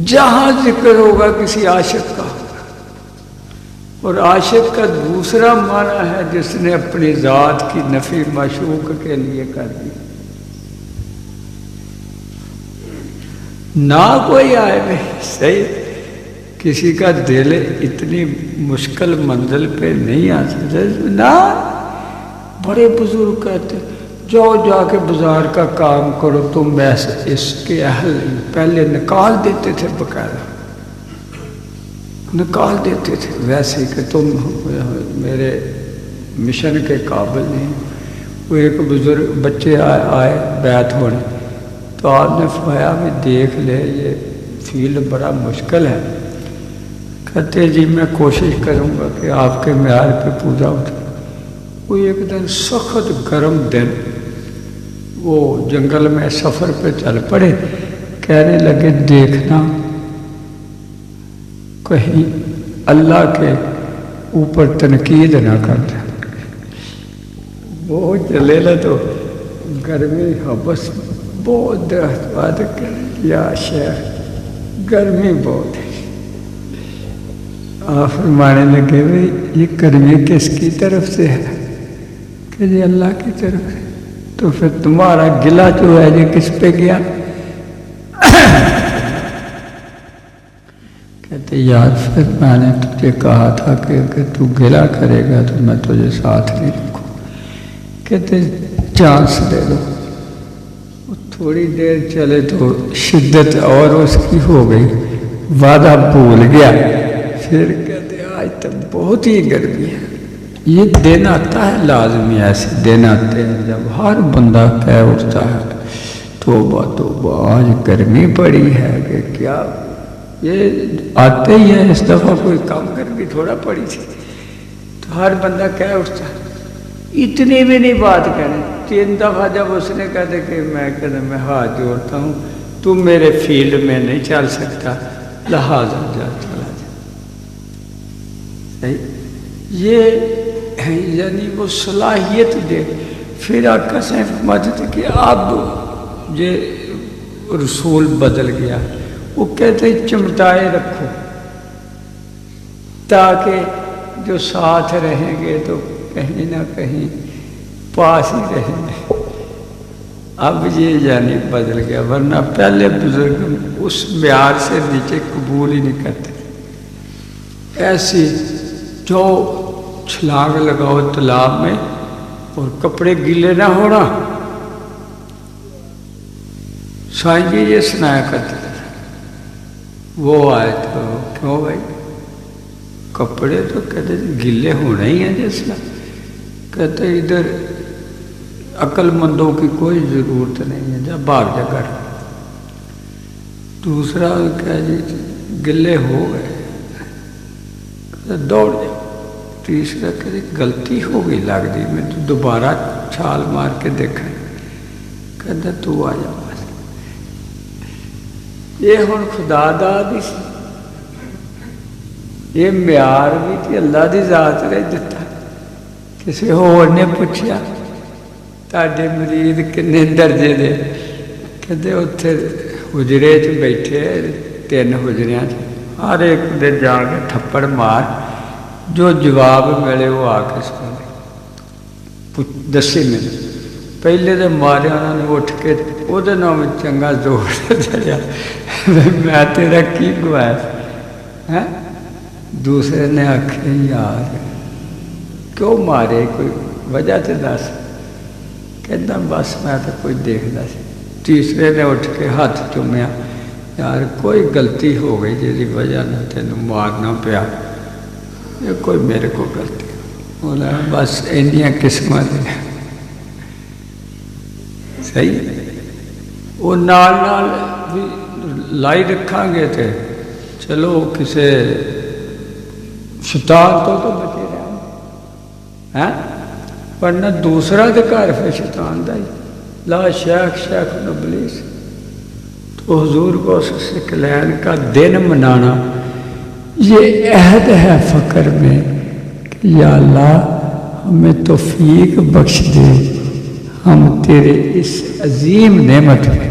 جہاں ذکر ہوگا کسی عاشق کا ہوگا، اور عاشق کا دوسرا معنی ہے جس نے اپنی ذات کی نفی معشوق کے لیے کر دی۔ نہ کوئی آئے نہیں، صحیح، کسی کا دل اتنی مشکل منزل پہ نہیں آ سکتا نہ۔ بڑے بزرگ کہتے جاؤ جا کے بازار کا کام کرو، تم ویسے اس کے اہل نہیں، پہلے نکال دیتے تھے، باقاعدہ نکال دیتے تھے ویسے کہ تم میرے مشن کے قابل نہیں۔ وہ ایک بزرگ بچے آئے بیعت ہونے، تو آپ نے فرمایا بھی دیکھ لے یہ فیلڈ بڑا مشکل ہے، کہتے جی میں کوشش کروں گا کہ آپ کے معیار پہ پورا ہوتا۔ وہ ایک دن سخت گرم دن، وہ جنگل میں سفر پہ چل پڑے، کہنے لگے دیکھنا کہیں اللہ کے اوپر تنقید نہ کر دے۔ وہ چلے نا تو گرمی حبس بہت درخت بات کرے، یا شیخ گرمی بہت ہے۔ آپ فرمانے لگے بھائی یہ گرمی کس کی طرف سے ہے؟ کہ جی اللہ کی طرف سے۔ تو پھر تمہارا گلہ جو ہے یہ کس پہ گیا؟ کہتے یار پھر میں نے تجھے کہا تھا کہ تو گلہ کرے گا تو میں تجھے ساتھ نہیں رکھوں۔ کہتے چانس دے دو۔ تھوڑی دیر چلے تو شدت اور اس کی ہو گئی، وعدہ بھول گیا۔ پھر کہتے آج تک بہت ہی گرمی ہے۔ یہ دن آتا ہے لازمی، ایسے دن آتے ہیں جب ہر بندہ کہہ اٹھتا ہے توبہ توبہ آج گرمی پڑی ہے کہ کیا۔ یہ آتے ہی ہے، اس دفعہ کوئی کم گرمی تھوڑا پڑی تھی، تو ہر بندہ کہہ اٹھتا ہے۔ اتنی بھی نہیں بات کریں، 3 دفعہ جب اس نے کہا کہ میں ہاتھ جوڑتا ہوں، تم میرے فیلڈ میں نہیں چل سکتا، لہٰذا جا چلا جا۔ صحیح، یہ یعنی وہ صلاحیت دے۔ پھر آقا سے فرماتے تھے کہ اب یہ رسول بدل گیا، وہ کہتے ہیں چمٹائے رکھو تاکہ جو ساتھ رہیں گے تو کہیں نہ کہیں پاس ہی رہیں گے۔ اب یہ یعنی بدل گیا، ورنہ پہلے بزرگ اس معیار سے نیچے قبول ہی نہیں کرتے۔ ایسی جو چھلانگ لگاؤ تالاب میں اور کپڑے گیلے نہ ہونا، سائیں جی یہ سنایا کرتے تھے۔ وہ آئے تو کیوں بھائی کپڑے تو کہتے گیلے ہونا ہی ہیں جس میں، کہتے ادھر عقل مندوں کی کوئی ضرورت نہیں ہے، جب بھاگ جا کر۔ دوسرا کہا جی گلے ہو گئے، دوڑ جاؤ۔ تیسرا کہ غلطی ہو گئی لگ دی، میں تو دوبارہ چھال مار کے دیکھا، کہتا تو آ جا بس۔ یہ ہوں خدا دا دی سی، یہ معیار بھی تھی اللہ دی ذات نے دیتا۔ کسی ہور نے پوچھا تاڈے مرید کنے درجے دے، کہتے اتنے حجرے چ بیٹھے 3 حجریاں چ، ہر ایک دے جا کے تھپڑ مار، جو جواب ملے وہ آ کے سن دسی ملے۔ پہلے دے مارے انہوں نے اٹھ کے وہ چنگا زور چلیا، میں تیرا کی گوایا ہے۔ دوسرے نے آخیا یار کیوں مارے، کوئی وجہ تو دس، کہتا بس میں تو کوئی دیکھتا سی۔ تیسرے نے اٹھ کے ہاتھ چومیا، یار کوئی غلطی ہو گئی جی وجہ نہ تینوں مارنا پیا، یہ کوئی میرے کو غلطی بولا بس اینیاں قسمیں دے۔ صحیح وہ نال نال بھی لائی رکھاں گے تے چلو کسے شیطان تو بچے رہے ہیں، ورنہ دوسرا تو گھر پھر شیطان دا ہی، لا شیخ ابلیس۔ تو حضور کو ثقلین کا دن منانا یہ عہد ہے فقر میں کہ یا اللہ ہمیں توفیق بخش دے، ہم تیرے اس عظیم نعمت میں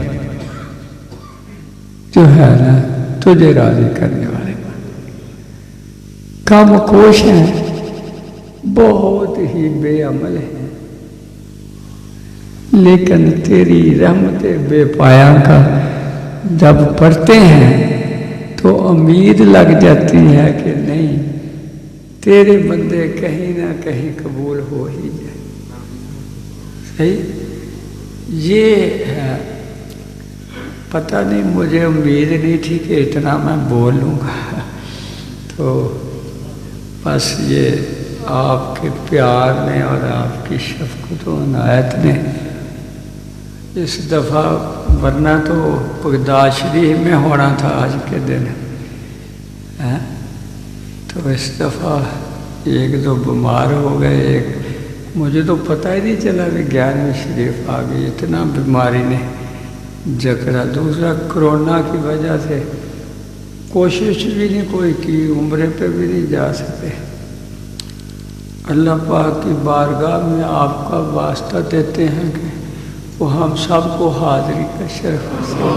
جو ہے نا تجھے راضی کرنے والے کام کوش ہیں، بہت ہی بے عمل ہیں، لیکن تیری رحمت بے پایاں کا جب پڑھتے ہیں تو امید لگ جاتی ہے کہ نہیں تیرے بندے کہیں نہ کہیں قبول ہو ہی جائے۔ صحیح، یہ ہے، پتہ نہیں مجھے امید نہیں تھی کہ اتنا میں بول لوں گا، تو بس یہ آپ کے پیار نے اور آپ کی شفقت و عنایت نے اس دفعہ، ورنہ تو بغداد شریف میں ہونا تھا آج کے دن، تو اس دفعہ ایک دو بیمار ہو گئے، ایک مجھے تو پتہ ہی نہیں چلا کہ 11ویں شریف آ گئی، اتنا بیماری نے جکڑا۔ دوسرا کرونا کی وجہ سے کوشش بھی نہیں کوئی کی، عمرے پہ بھی نہیں جا سکتے۔ اللہ پاک کی بارگاہ میں آپ کا واسطہ دیتے ہیں کہ وہ ہم سب کو حاضری کا شرف حاصل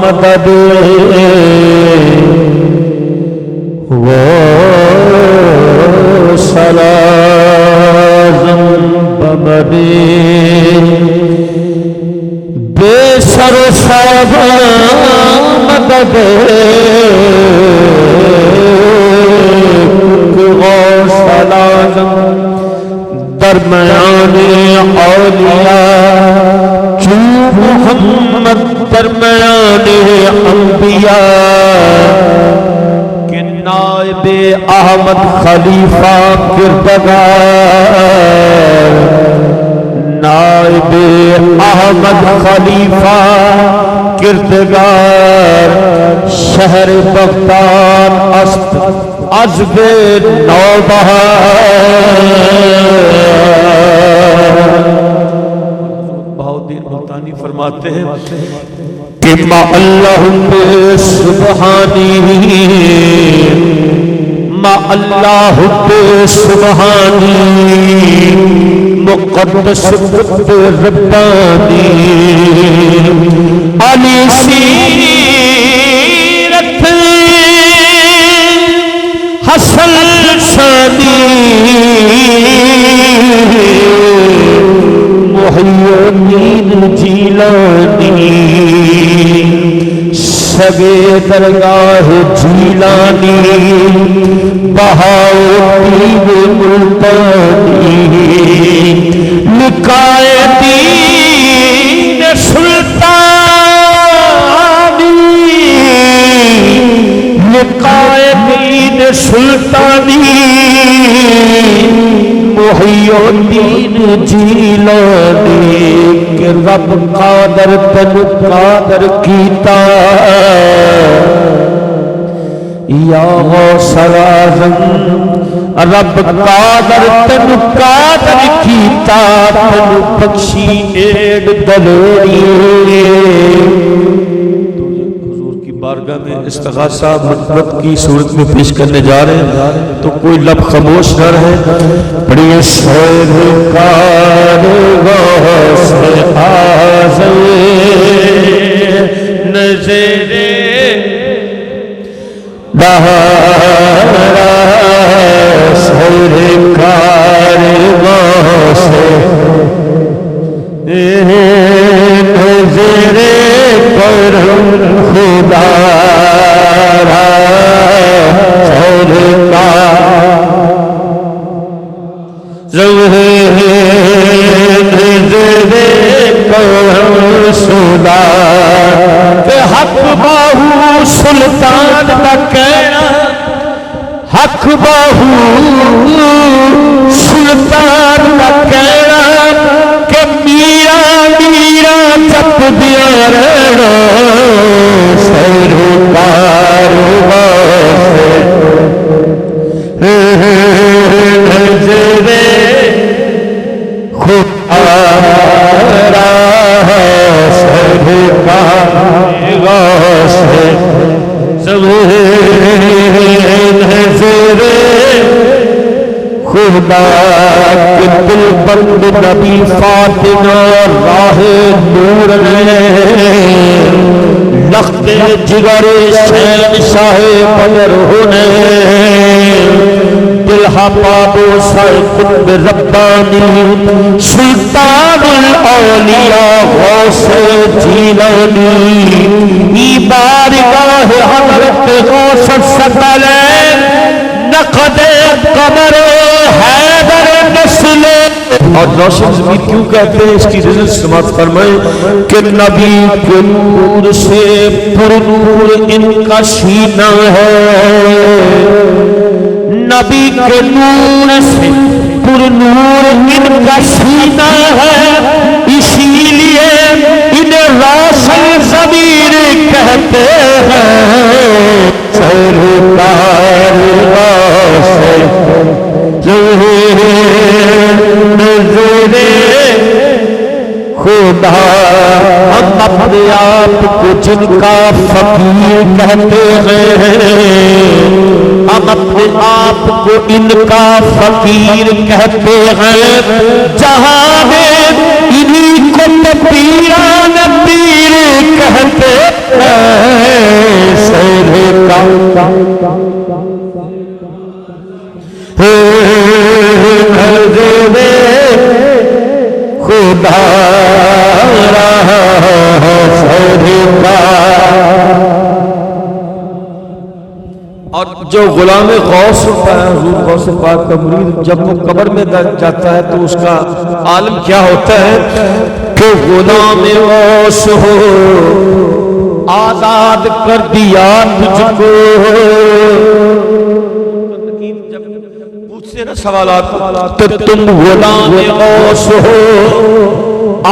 مدد وہ سلازم بمدی بے سر صاحب مدد وہ سلازم درمیان اولیاء جو محمد درمیان انبیاء کہ نائب احمد خلیفہ کردگار نائب احمد خلیفہ کردگار شہر بغداد است عزب نوبہار ملتانی فرماتے ہیں کہ ما اللہ سبحانی ما اللہ سبحانی مقدس ربانی علی سیرت حسن شانی محی الدین جیلانی سگے درگاہ جیلانی بہاؤدین ملتانی لکائے دین سلطانی لکائے دین سلطانی محی الدین جیلانی کہ رب قادر تن قادر کیتا یا غوث اعظم رب قادر تن قادر کیتا تن بخشی ایڈ دلوری بارگاہ میں استغاثہ مطلب کی صورت میں پیش کرنے جا رہے ہیں تو کوئی لب خاموش نہ رہے پڑھیے سرکار غوث اعظم نظر دہارا سرکار غوث نظر کرم خدا را سرکار زہر نظر کرم خدا کہ حق باہو سلطان کا کہنا حق باہو سلطان کا کہنا کہ میرا میرا جپ دیا رہنا سرکار نظر خدا را سرکار نظر خدا کے دل بند نبی فاطمہ راہ نور لخت جگر شہنشاہ بدر ہونے دلہا پابو سر قطب ربانی سلطان الاولیاء غوث جیلانی ای بارگاہ حضرت غوث ثقلین نقد قمر حیدر نسل اور روشن زمین کیوں کہتے ہیں اس کی رزق سماعت فرمائیں کہ نبی کے نور سے پر نور ان کا سینہ ہے نبی کے نور سے پر نور ان کا سینہ ہے، اسی لیے انہیں روشن ضمیر کہتے ہیں۔ سرکار روشن نظر خدا، ہم اپنے آپ کو جن کا فقیر کہتے ہیں، ہم اپنے آپ کو ان کا فقیر کہتے ہیں، جہاں ہے انہی کو پیران پیر کہتے ہیں۔ سرکار خدا اور جو غلام غوث ہوتا ہے، حضور غوث پاک کا مرید، جب وہ قبر میں جاتا ہے تو اس کا عالم کیا ہوتا ہے کہ غلام غوث ہو، آزاد کر دیا تجھ کو۔ پوچھتے نا سوالات، تو تم غلام غوث ہو،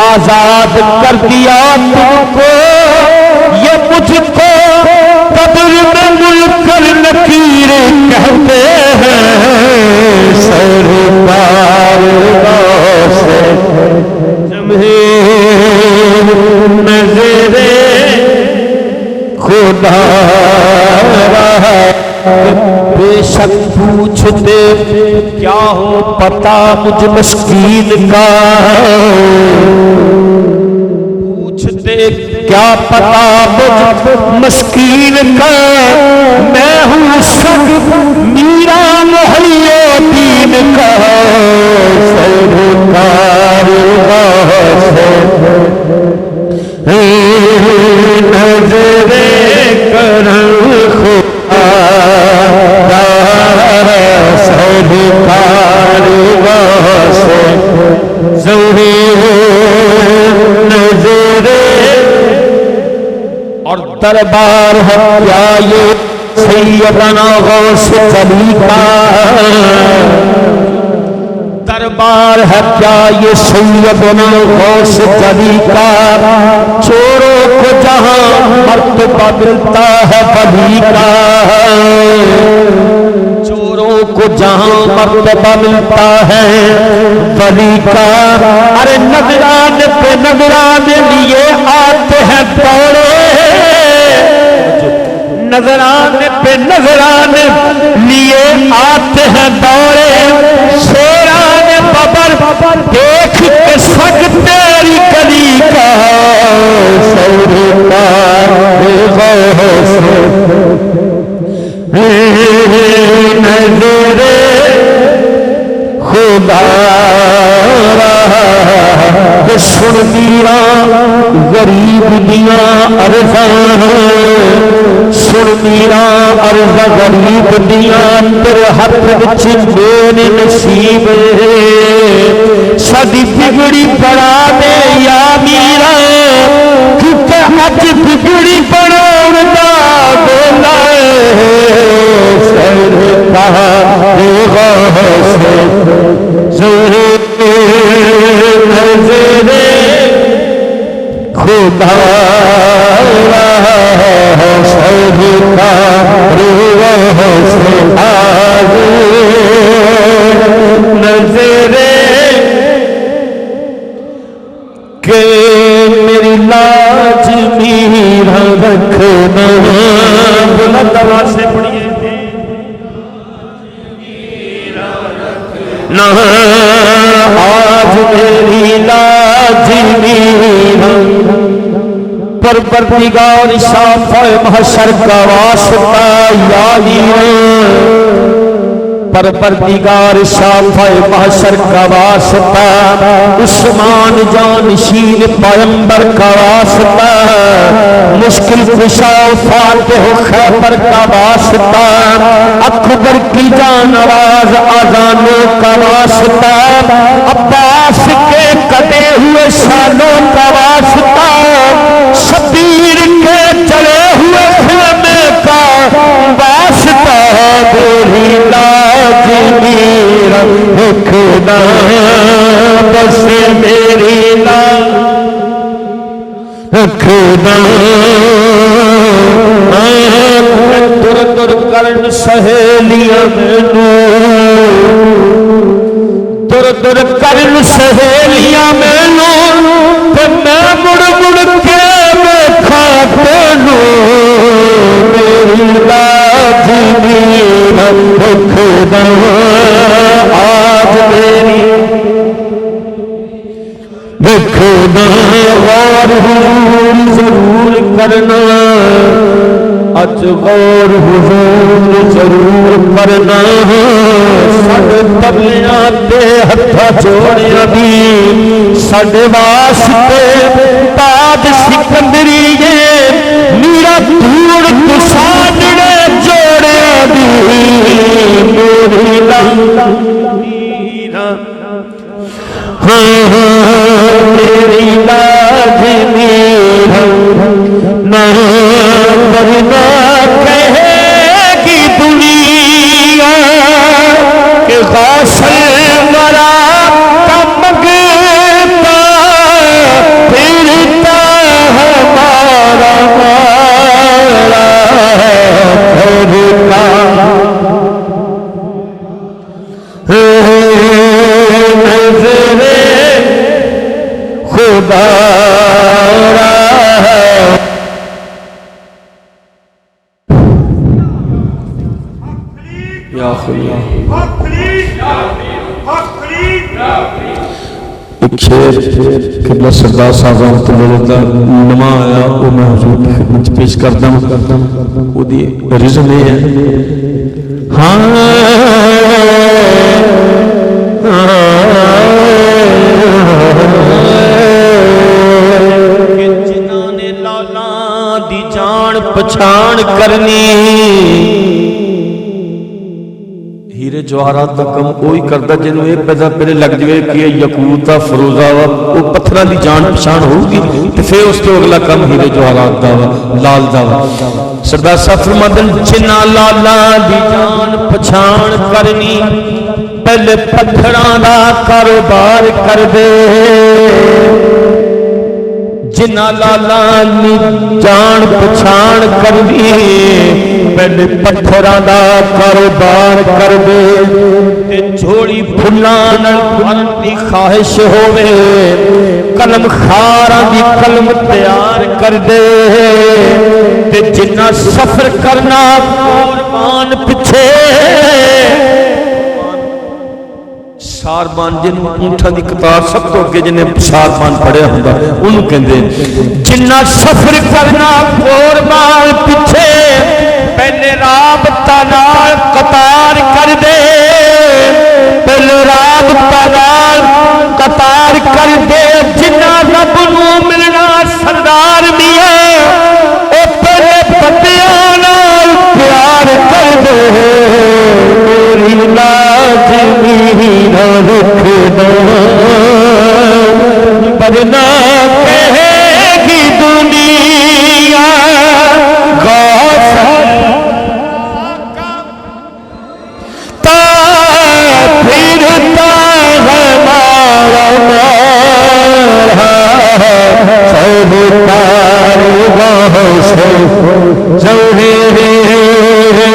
آزاد کر دیا تم کو، یہ مجھ کو قبر میں منکر نکیر کہتے ہیں۔ سرکار غوث نظر خدا بے شک پوچھتے کیا ہو پتا مجھ مسکین کا، پوچھتے کیا پتا مجھ مسکین کا، میں ہوں سب میرا محی دین کا۔ سرکار غوث نظر کرم خدا، سرکار غوث نظر، اور دربار ہے کیا یہ سیدنا غوث علی کا، دربار ہے کیا یہ سیدنا غوث علی کا، چوروں کو جہاں مرتبہ ملتا ہے ولی کا، چوروں کو جہاں مرتبہ ملتا ہے ولی کا، ارے نگران پہ نگران لیے آتے ہیں دوڑے، نگران پہ نگران لیے آتے ہیں دوڑے، شیران ببر دیکھ کے سگ تیری گلی کا۔ سرکار غوث نظر خدا، سن میرا غریب دیا عرضاں، سن میرا عرض غریب دیا، تیرے ہاتھ وچ میرے نصیب، ساری بگڑی بڑا دے یا میرا، کیونکہ اج بگڑی بڑھاؤن دا ویلا ہے۔ سرکار غوث نظر خدا، سرکار غوث نظر کہ میری لاج میرا رکھنا، بلند آواز سے پڑھیے نہ، آج میری لاج میرا پروردگار صافہ محشر کا واسطہ یادی، پروردگار صافہ محشر کا واسطہ، عثمان جانشین پیغمبر کا واسطہ، مشکل کشا فاتح خیبر کا واسطہ، اکبر کی جان آواز اذانوں کا واسطہ، عباس کے کٹے ہوئے سالوں کا واسطہ، شبیر کے چلے ہوئے خیمے کا واسطہ، میری لاج خدا بس میری لا خدا در در کرن سہیلیاں مینوں در در کرن سہیلیاں مینوں تے میں مڑ مڑ کے ویکھا تینوں میری لاجمی خدا آج میری خدا غور حضور ضرور کرنا اج غور حضور ضرور کرنا ساڈے تبلیاں تے ہتھاں جوڑیاں دی ساڈے واسطے تاج سکندریے میرا دھوڑ تو ساڈے جوڑیاں دی میری لا میری لازمی نہ ورنہ کہے گی دنیا کہ غاسل ورا کا مگتا پھرتا ہمارا مارا پھرتا خدا یا خدا ایک شعر قبلہ سردار صاحب رحمۃ اللہ علیہ نما آیا وہ میں حضور کی خدمت پیش کرتا ہوں وہ دی رزم ہے ہاں پچھان کرنی ہیرے جواہرات کا کم کوئی کرتا جنہوں ایک پیدا پہلے لگ جوے کہ یقوتا فروزہ وہ پتھرہ دی جان پچھان ہوگی تو پھر اس تو اگلا کم ہیرے جواہرات داوا لال داوا سردار صاحب فرمادن جنہ لالا دی جان پچھان کرنی پہلے پتھران دا کاروبار کر دے جنہ لالا جان پچھان کر دی پہلے پتھران دا کاروبار کر دے تے جھوڑی پھلان دی خواہش ہوئے قلم خاراں دی قلم تیار کر دے تے جنہ سفر کرنا قربان پچھے ساربان جن اونٹھا دی قطار سب تو اگے جنہیں ساربان پڑھے ہوگا انہوں کہندے جنہ سفر کرنا قربان پچھے پہلے رابطہ نال قطار کر دے پہلے رابطہ نال قطار کر دے جنہ رب نو ملنا سردار میاں او پہلے پتیاں نال پیار کر دے میری لازمی نہ رکھنا ورنہ کہے گی دنیا غافل تا پھرتا ہمارا مارا سرکار وہاں سے ظہر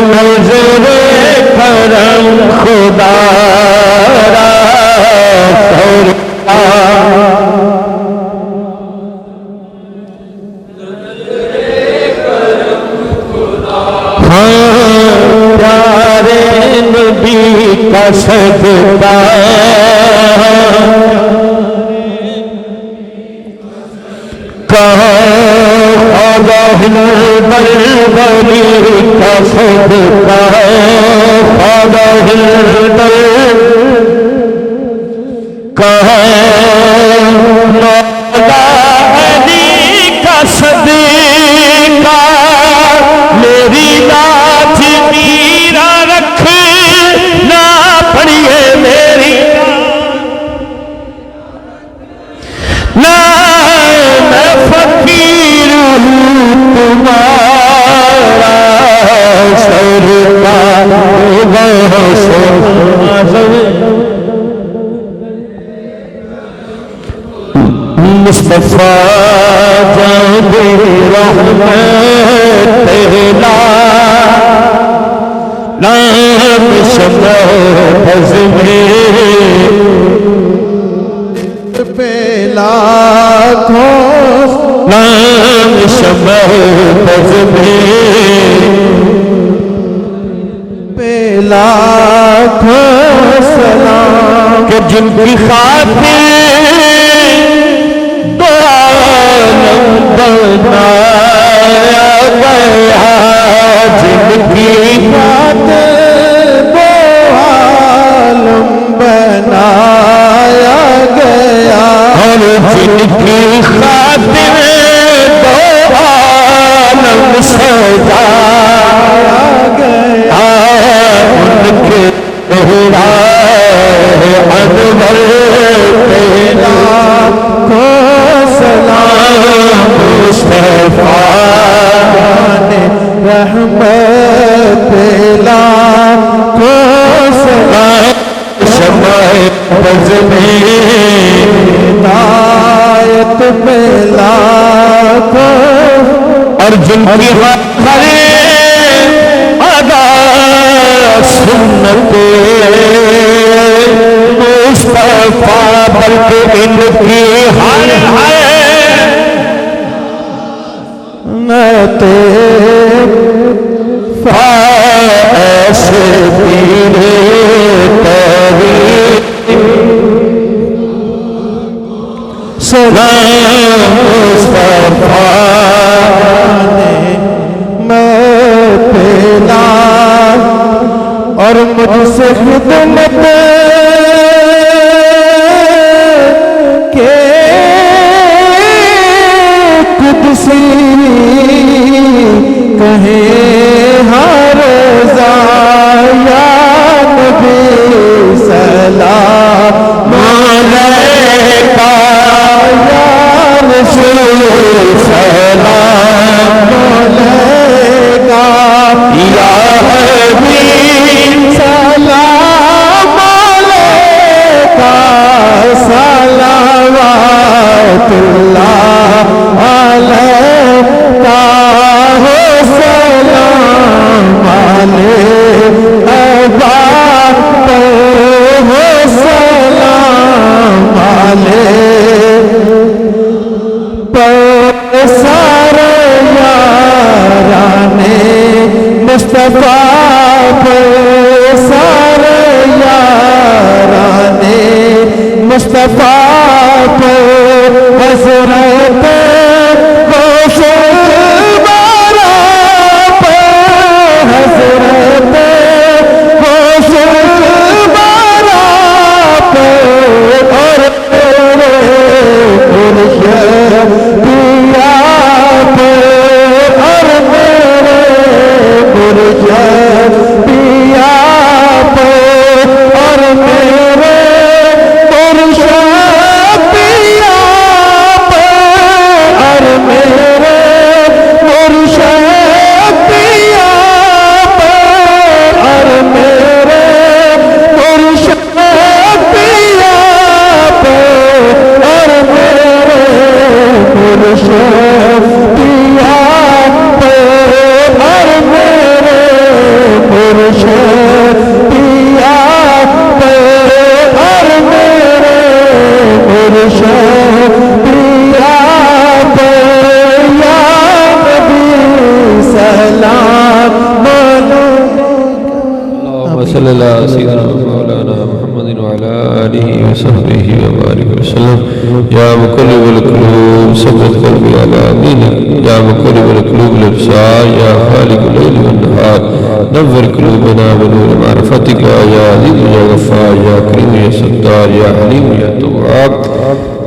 نظر کرم خدا پیارے نبی کا صدقہ بلبلی کا صدقہ خواجہ مولا علی کا صدقہ میری لات میرا رکھ نہ پڑیے میری نہ میں فقیر ہوں تمہارا سرکار مصطفیٰ جان رحمت تیرا نام شمع بز میں نام شمع بز میں لاکھوں سلام کہ جن کی خاطر دو عالم بنایا گیا جن کی خاطر دو عالم بنایا گیا اور جن کی خاطر دو عالم سجایا گیا ان کے انور تیرا کو سلام مصطفیٰ رحمت تیرا کو سلام شمع بز میں ہدایت ملا کو اور جن کی سنت مصطفیٰ بلکہ ان کی حال ہے نتے فاس پیرے تحریر سلام مصطفیٰ میں پہلا اور مجھ سے خدمت کے قدسی کہے ہر یا نبی سلام علیکہ یا رسول سلام علیکہ یا حبیب سلام علیکہ صلوات اللہ علیکہ سلام علیکہ سلام علیکہ سارے یاران مصطفیٰ سارے یاران مصطفیٰ حضرت غوث بارا حضرت غوث بارا اور صلی اللہ سیدنا مولانا محمد وعلى آلہ وصحبہ وبارک وسلم یا مقلب القلوب ثبت قلبی علی دینک یا مقلب القلوب الابصار یا خالق اللیل والنہار نور قلوبنا بنور معرفتک یا عزیز یا غفار یا کریم یا ستار یا حلیم یا تواب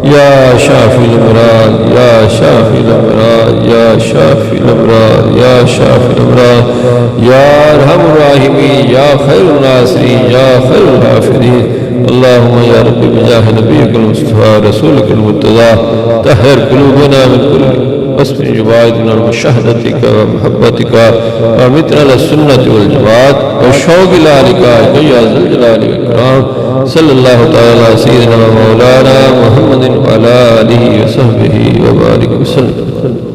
یا شافی الامراض یا شافی الامراض یا شافی الامراض یا شافی الامراض یا ارحم الراحمین یا خیر الناصرین یا خیر الحافظین اللہم یا رب بجاہ نبیک المصطفیٰ رسولک المرتضی طہر قلوبنا من کل بحسن جوائدنا ومشاهدتك ومحبتك ومتنا للسنة والجماعت وشوق لالك يا ذا الجلال والإكرام صلی اللہ تعالی سیدنا مولانا محمد وعلى آلہ وصحبہ وبارک وسلم.